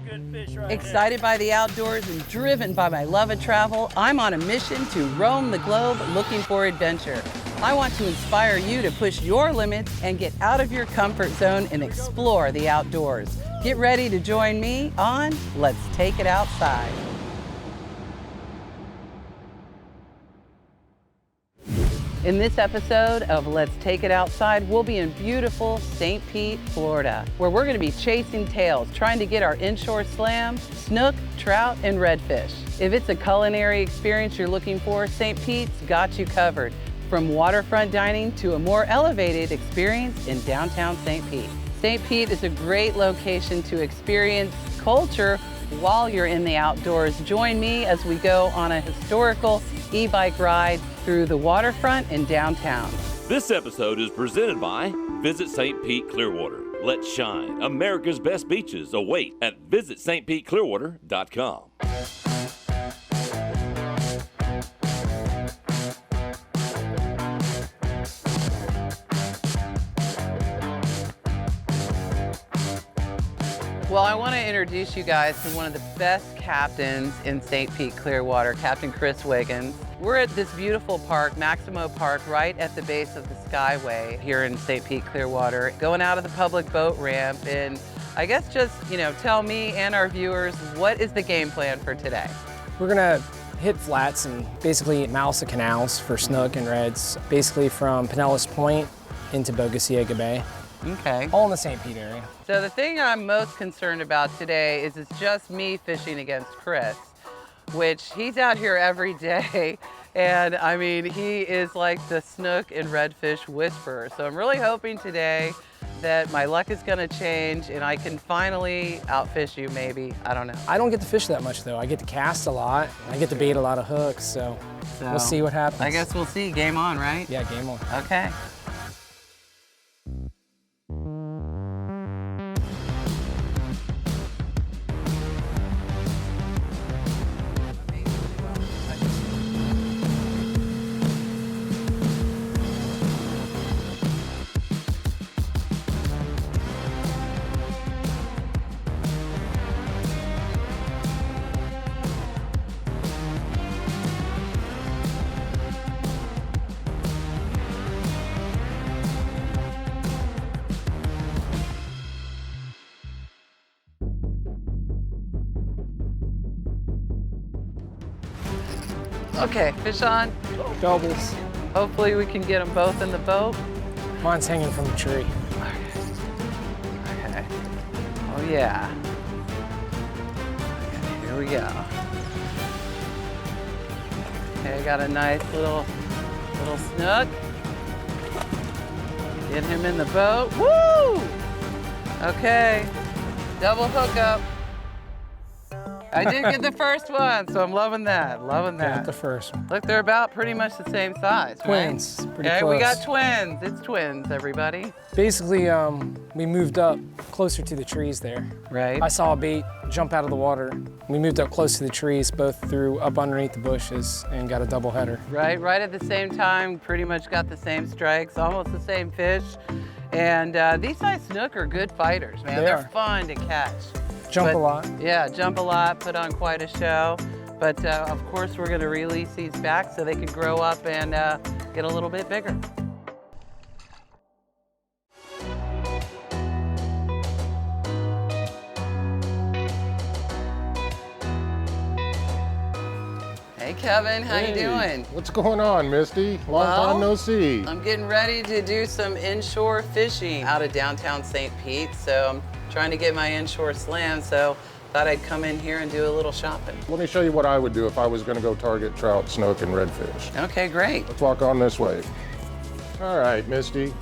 good fish right Excited by the outdoors and driven by my love of travel, I'm on a mission to roam the globe looking for adventure. I want to inspire you to push your limits and get out of your comfort zone and explore the outdoors. Get ready to join me on Let's Take It Outside. In this episode of Let's Take It Outside, we'll be in beautiful St. Pete, Florida, where we're going to be chasing tails, trying to get our inshore slam, snook, trout, and redfish. If it's a culinary experience you're looking for, St. Pete's got you covered. From waterfront dining to a more elevated experience in downtown St. Pete. St. Pete is a great location to experience culture while you're in the outdoors. Join me as we go on a historical e-bike ride through the waterfront in downtown. This episode is presented by Visit St. Pete Clearwater. Let's shine. America's best beaches await at visitstpeteclearwater.com. Well, I want to introduce you guys to one of the best captains in St. Pete Clearwater, Captain Chris Wiggins. We're at this beautiful park, Maximo Park, right at the base of the Skyway here in St. Pete Clearwater, going out of the public boat ramp. And I guess just, tell me and our viewers, what is the game plan for today? We're gonna hit flats and basically mouse the canals for snook and reds, basically from Pinellas Point into Bogosiega Bay. Okay. All in the St. Pete area. So the thing I'm most concerned about today is it's just me fishing against Chris, which he's out here every day. And I mean, he is like the snook and redfish whisperer. So I'm really hoping today that my luck is gonna change and I can finally outfish you maybe, I don't know. I don't get to fish that much though. I get to cast a lot. I get to bait a lot of hooks, so we'll see what happens. I guess we'll see, game on, right? Yeah, game on. Okay. Okay, fish on. Doubles. Hopefully we can get them both in the boat. Mine's hanging from a tree. Okay. Oh yeah. Okay, here we go. Okay, got a nice little snook. Get him in the boat. Woo! Okay, double hookup. I did get the first one, so I'm loving that, Got the first one. Look, they're about pretty much the same size, Twins, right? pretty Okay, close. we got twins. It's twins, everybody. Basically, we moved up closer to the trees there. Right. I saw a bait jump out of the water. We moved up close to the trees, both threw up underneath the bushes and got a double header. Right at the same time, pretty much got the same strikes, almost the same fish. And these size snook are good fighters, man. They're fun to catch. Jump a lot. Yeah, jump a lot, put on quite a show. But of course, we're gonna release these back so they can grow up and get a little bit bigger. Hey Kevin, how you doing? What's going on, Misty? Long time no see. I'm getting ready to do some inshore fishing out of downtown St. Pete, so I'm trying to get my inshore slam, so thought I'd come in here and do a little shopping. Let me show you what I would do if I was going to go target trout, snook, and redfish. Okay, great. Let's walk on this way. All right, Misty.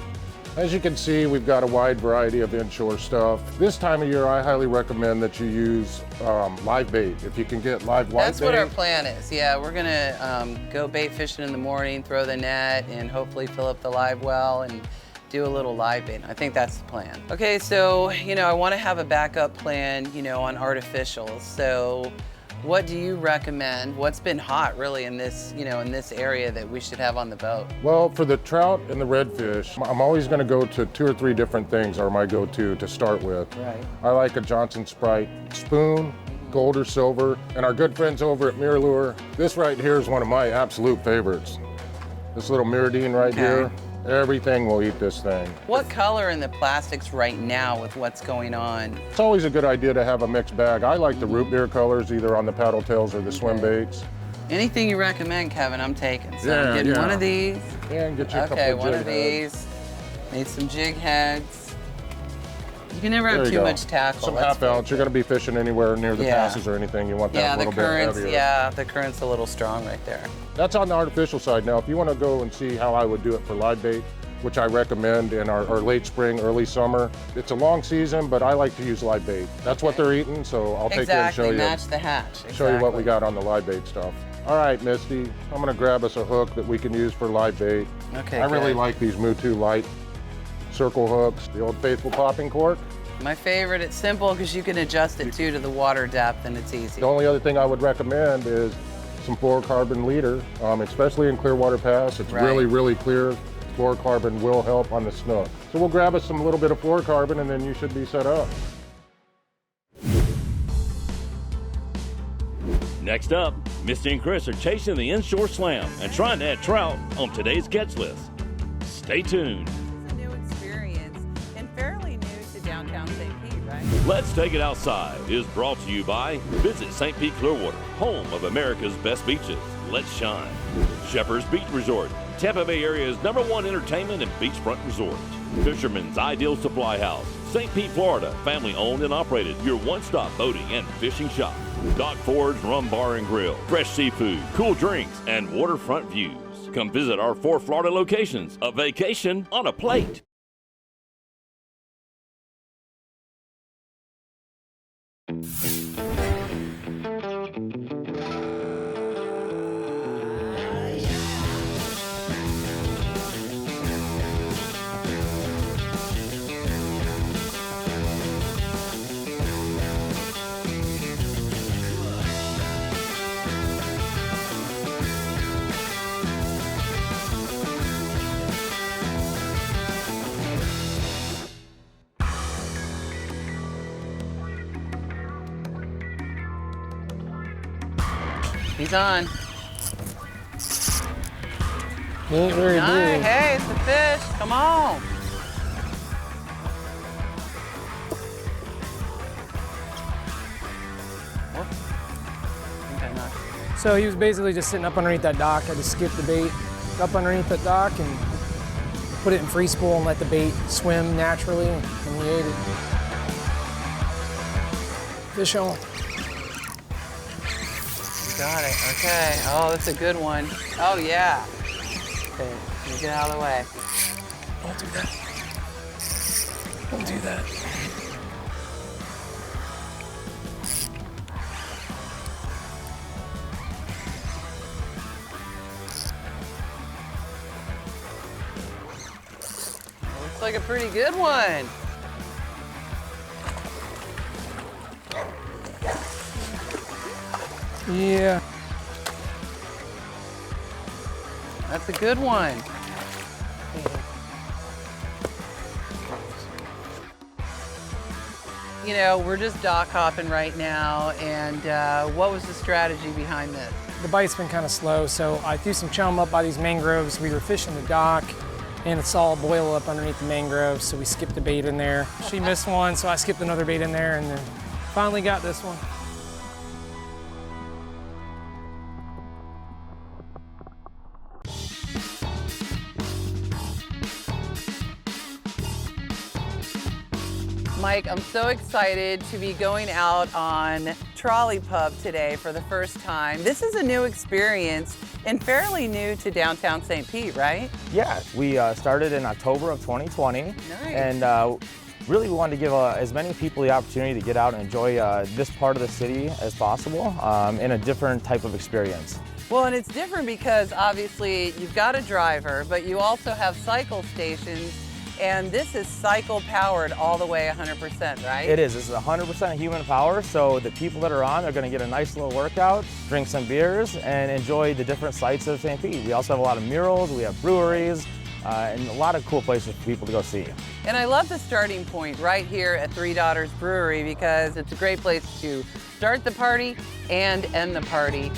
As you can see, we've got a wide variety of inshore stuff. This time of year, I highly recommend that you use live bait. If you can get live white bait. That's what our plan is. Yeah, we're gonna go bait fishing in the morning, throw the net, and hopefully fill up the live well and do a little live bait. I think that's the plan. Okay, so, I want to have a backup plan, on artificials. So What do you recommend? What's been hot really in this, in this area that we should have on the boat? Well, for the trout and the redfish, I'm always going to go to 2 or 3 different things are my go-to to start with. Right. I like a Johnson Sprite spoon, gold or silver, and our good friends over at Mirror Lure. This right here is one of my absolute favorites. This little Miradine right here, everything will eat this thing. What color in the plastics right now with what's going on? It's always a good idea to have a mixed bag. I like the root beer colors, either on the paddle tails or the swim baits. Anything you recommend, Kevin, I'm taking. So I'm getting one of these. Yeah, and get you a couple of one jig of heads. these. Need some jig heads. You can never There have you too go. much tackle. Some that's half ounce. You're going to be fishing anywhere near the Yeah. passes or anything. You want that a little the bit current's, heavier. the current's a little strong right there. That's on the artificial side. Now, if you want to go and see how I would do it for live bait, which I recommend in our late spring, early summer, it's a long season, but I like to use live bait. That's what they're eating, so I'll take you and show you. Match the hatch. Show you what we got on the live bait stuff. All right, Misty, I'm going to grab us a hook that we can use for live bait. Okay, I really good. like these Mutu light circle hooks, the old faithful popping cork. My favorite, it's simple because you can adjust it too to the water depth and it's easy. The only other thing I would recommend is some fluorocarbon leader, especially in Clearwater Pass. It's really, really clear. Fluorocarbon will help on the snook. So we'll grab us some little bit of fluorocarbon and then you should be set up. Next up, Misty and Chris are chasing the inshore slam and trying to add trout on today's catch list. Stay tuned. It's a new experience and fairly new to downtown St. Pete, right? Let's Take It Outside is brought to you by Visit St. Pete Clearwater, home of America's best beaches. Let's shine. Shepherd's Beach Resort, Tampa Bay area's #1 entertainment and beachfront resort. Fisherman's Ideal Supply House, St. Pete, Florida, family owned and operated, your one-stop boating and fishing shop. Dock Forge Rum Bar and Grill, fresh seafood, cool drinks, and waterfront views. Come visit our 4 Florida locations, a vacation on a plate. He's on. He ain't very big. Hey, it's a fish. Come on. Okay, nice. So he was basically just sitting up underneath that dock. I just skipped the bait up underneath that dock and put it in free spool and let the bait swim naturally, and he ate it. Fish on. Got it. Okay. Oh, that's a good one. Oh, yeah. Okay, let me get out of the way. Don't do that. Don't do that. Looks like a pretty good one. Yeah. That's a good one. You know, we're just dock hopping right now, and what was the strategy behind this? The bite's been kind of slow, so I threw some chum up by these mangroves. We were fishing the dock, and it saw a boil up underneath the mangroves, so we skipped the bait in there. She missed one, so I skipped another bait in there, and then finally got this one. Mike, I'm so excited to be going out on Trolley Pub today for the first time. This is a new experience and fairly new to downtown St. Pete, right? Yeah, we started in October of 2020. Nice. And really we wanted to give as many people the opportunity to get out and enjoy this part of the city as possible in a different type of experience. Well, and it's different because obviously you've got a driver, but you also have cycle stations And this is cycle powered all the way 100%, right? It is. This is 100% human power, so the people that are on are going to get a nice little workout, drink some beers, and enjoy the different sights of St. Pete. We also have a lot of murals, we have breweries, and a lot of cool places for people to go see. And I love the starting point right here at Three Daughters Brewery because it's a great place to start the party and end the party.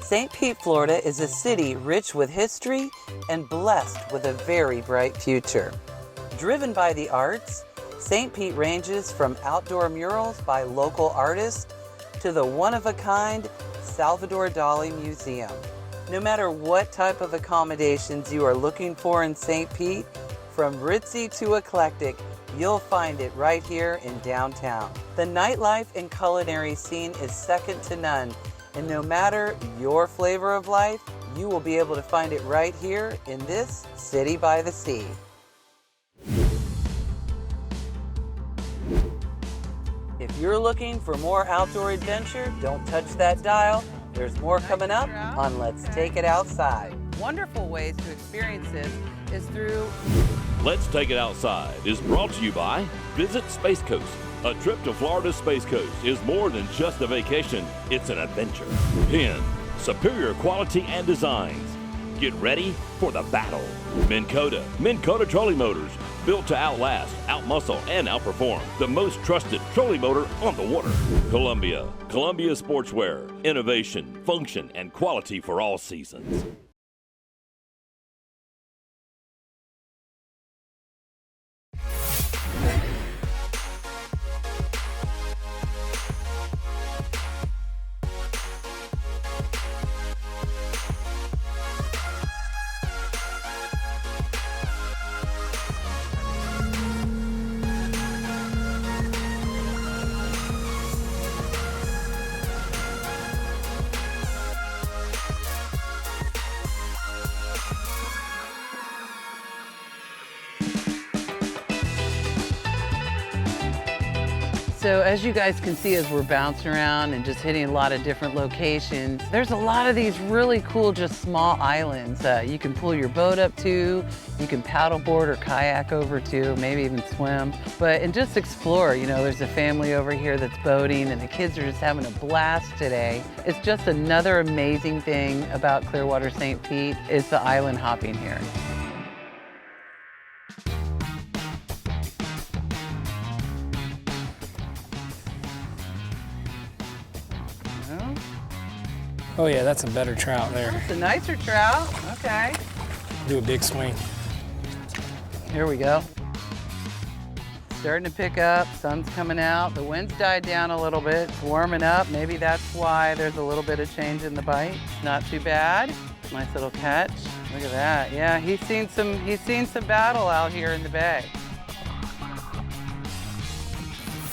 St. Pete, Florida is a city rich with history and blessed with a very bright future. Driven by the arts, St. Pete ranges from outdoor murals by local artists to the one-of-a-kind Salvador Dali Museum. No matter what type of accommodations you are looking for in St. Pete, from ritzy to eclectic, you'll find it right here in downtown. The nightlife and culinary scene is second to none. And no matter your flavor of life, you will be able to find it right here in this city by the sea. If you're looking for more outdoor adventure, don't touch that dial. There's more coming up on Let's Take It Outside. Wonderful ways to experience this is through Let's Take It Outside is brought to you by Visit Space Coast. A trip to Florida's Space Coast is more than just a vacation, it's an adventure. Penn, superior quality and designs. Get ready for the battle. Minn Kota trolley motors, built to outlast, outmuscle, and outperform. The most trusted trolley motor on the water. Columbia Sportswear, innovation, function, and quality for all seasons. So as you guys can see, as we're bouncing around and just hitting a lot of different locations, there's a lot of these really cool, just small islands you can pull your boat up to, you can paddleboard or kayak over to, maybe even swim, and just explore. You know, there's a family over here that's boating and the kids are just having a blast today. It's just another amazing thing about Clearwater St. Pete is the island hopping here. Oh yeah, that's a better trout there. That's a nicer trout, okay. Do a big swing. Here we go. Starting to pick up, sun's coming out, the wind's died down a little bit, it's warming up. Maybe that's why there's a little bit of change in the bite. Not too bad. Nice little catch. Look at that. Yeah, he's seen some battle out here in the bay.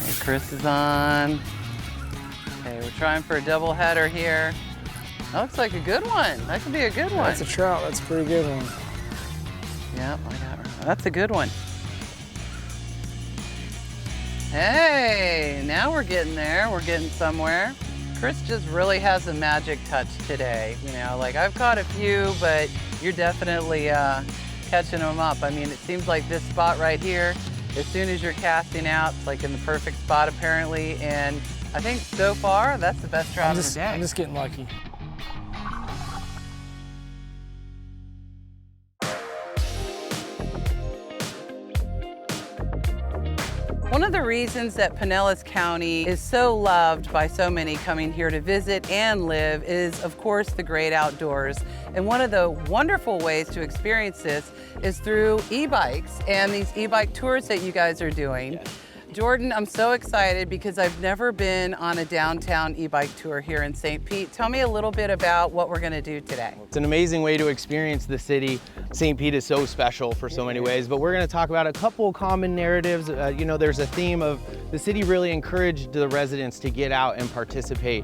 Okay, Chris is on. Okay, we're trying for a double header here. That looks like a good one. That could be a good one. That's a trout. That's a pretty good one. Yep, I got her. That's a good one. Hey, now we're getting there. We're getting somewhere. Chris just really has a magic touch today. You know, like I've caught a few, but you're definitely catching them up. I mean, it seems like this spot right here, as soon as you're casting out, it's like in the perfect spot apparently. And I think so far, that's the best trout of the day. I'm just getting lucky. One of the reasons that Pinellas County is so loved by so many coming here to visit and live is, of course, the great outdoors. And one of the wonderful ways to experience this is through e-bikes and these e-bike tours that you guys are doing. Yes. Jordan, I'm so excited because I've never been on a downtown e-bike tour here in St. Pete. Tell me a little bit about what we're going to do today. It's an amazing way to experience the city. St. Pete is so special for so many ways, but we're going to talk about a couple common narratives. You know, there's a theme of the city really encouraged the residents to get out and participate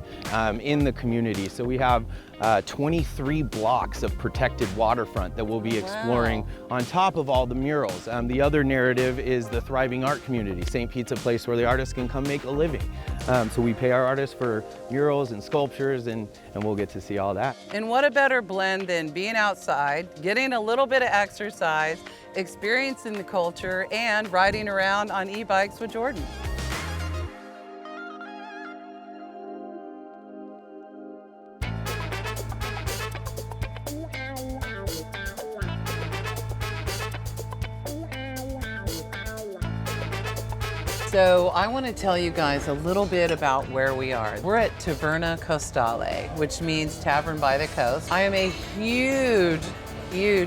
in the community. So we have 23 blocks of protected waterfront that we'll be exploring on top of all the murals. The other narrative is the thriving art community. St. Pete's a place where the artists can come make a living. So we pay our artists for murals and sculptures, and we'll get to see all that. And what a better blend than being outside, getting a little bit of exercise, experiencing the culture, and riding around on e-bikes with Jordan. So I want to tell you guys a little bit about where we are. We're at Taverna Costale, which means Tavern by the Coast. I am a huge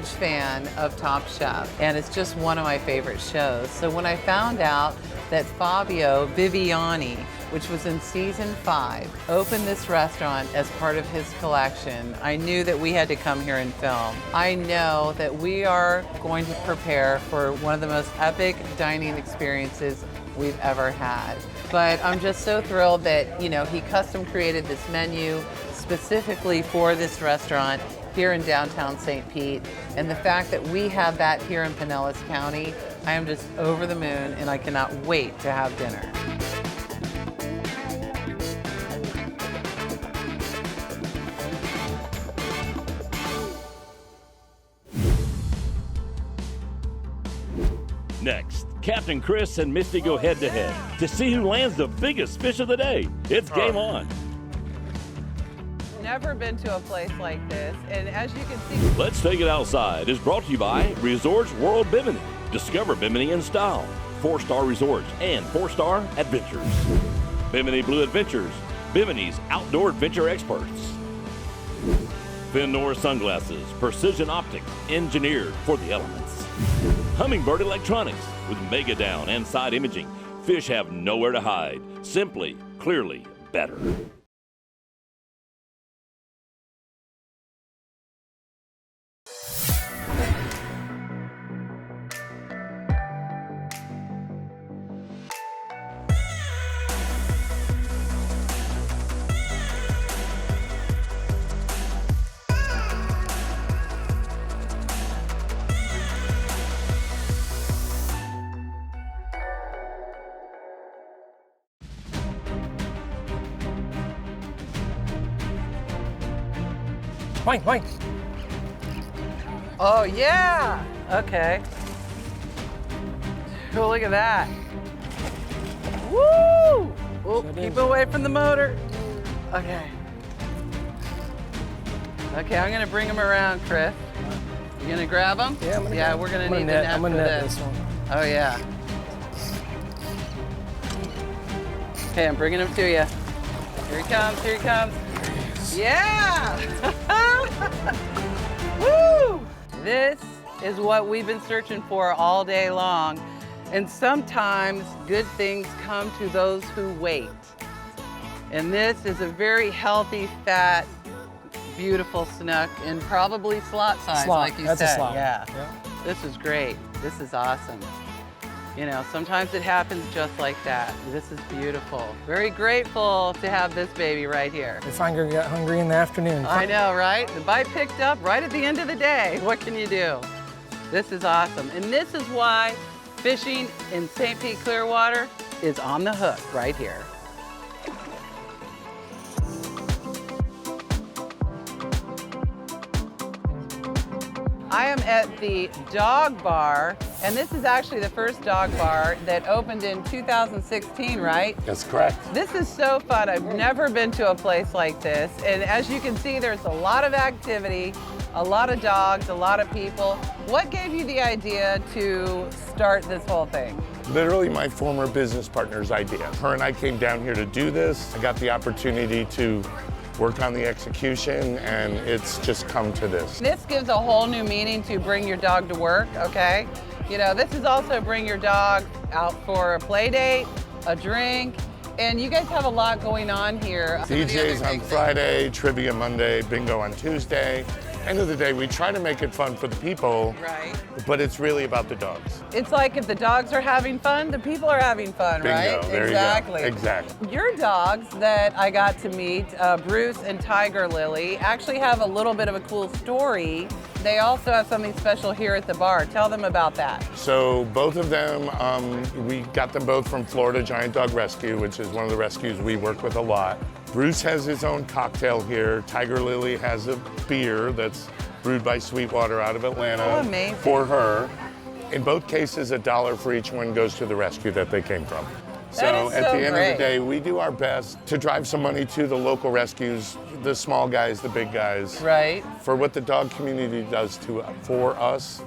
fan of Top Chef, and it's just one of my favorite shows. So when I found out that Fabio Viviani, which was in season 5, opened this restaurant as part of his collection, I knew that we had to come here and film. I know that we are going to prepare for one of the most epic dining experiences we've ever had. But I'm just so thrilled that, you know, he custom created this menu specifically for this restaurant here in downtown St. Pete. And the fact that we have that here in Pinellas County, I am just over the moon, and I cannot wait to have dinner. Next, Captain Chris and Misty go head-to-head to see who lands the biggest fish of the day. It's game on. Never been to a place like this, and as you can see, Let's Take It Outside is brought to you by Resorts World Bimini. Discover Bimini in style, 4-star resorts and 4-star adventures. Bimini Blue Adventures, Bimini's outdoor adventure experts. Finnoor Sunglasses, precision optics, engineered for the elements. Hummingbird Electronics, with Mega Down and side imaging. Fish have nowhere to hide. Simply, clearly better. Mike. oh yeah, okay. Oh, look at that. Woo! Oh, keep away from the motor. Okay. Okay, I'm gonna bring him around, Chris. You gonna grab him? Yeah, we're gonna need the net I'm for gonna net this. this one. Oh yeah. Okay, I'm bringing him to you. Here he comes, here he comes. Yeah! Woo! This is what we've been searching for all day long. And sometimes good things come to those who wait. And this is a very healthy, fat, beautiful snook, and probably slot size, like you said. said. A slot. Yeah. Yep. This is great. This is awesome. You know, sometimes it happens just like that. This is beautiful. Very grateful to have this baby right here. If I get hungry in the afternoon. I know, right? The bite picked up right at the end of the day. What can you do? This is awesome. And this is why fishing in St. Pete Clearwater is on the hook right here. I am at the Dog Bar, and this is actually the first dog bar that opened in 2016, right? That's correct. This is so fun. I've never been to a place like this. And as you can see, there's a lot of activity, a lot of dogs, a lot of people. What gave you the idea to start this whole thing? Literally my former business partner's idea. Her and I came down here to do this. I got the opportunity to work on the execution, and it's just come to this. This gives a whole new meaning to bring your dog to work, okay? You know, this is also bring your dog out for a play date, a drink, and you guys have a lot going on here. DJs on Friday, trivia Monday, bingo on Tuesday, End of the day, we try to make it fun for the people, Right. but it's really about the dogs. It's like if the dogs are having fun, the people are having fun, Bingo, right? there Exactly. you go. Exactly. Your dogs that I got to meet, Bruce and Tiger Lily, actually have a little bit of a cool story. They also have something special here at the bar. Tell them about that. So both of them, we got them both from Florida Giant Dog Rescue, which is one of the rescues we work with a lot. Bruce has his own cocktail here. Tiger Lily has a beer that's brewed by Sweetwater out of Atlanta Oh, amazing. for her. In both cases, $1 for each one goes to the rescue that they came from. That is at so the end great. of the day, we do our best to drive some money to the local rescues, the small guys, the big guys. Right. For what the dog community does for us,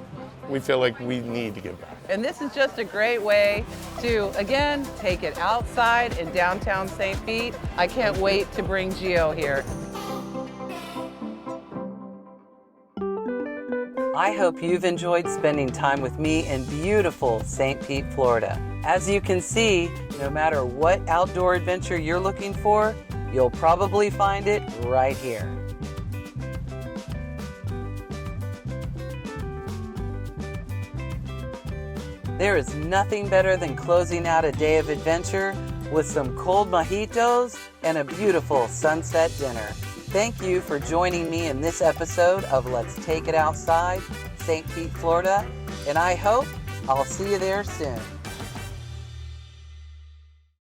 we feel like we need to give back. And this is just a great way to, again, take it outside in downtown St. Pete. I can't wait to bring Gio here. I hope you've enjoyed spending time with me in beautiful St. Pete, Florida. As you can see, no matter what outdoor adventure you're looking for, you'll probably find it right here. There is nothing better than closing out a day of adventure with some cold mojitos and a beautiful sunset dinner. Thank you for joining me in this episode of Let's Take It Outside, St. Pete, Florida, and I hope I'll see you there soon.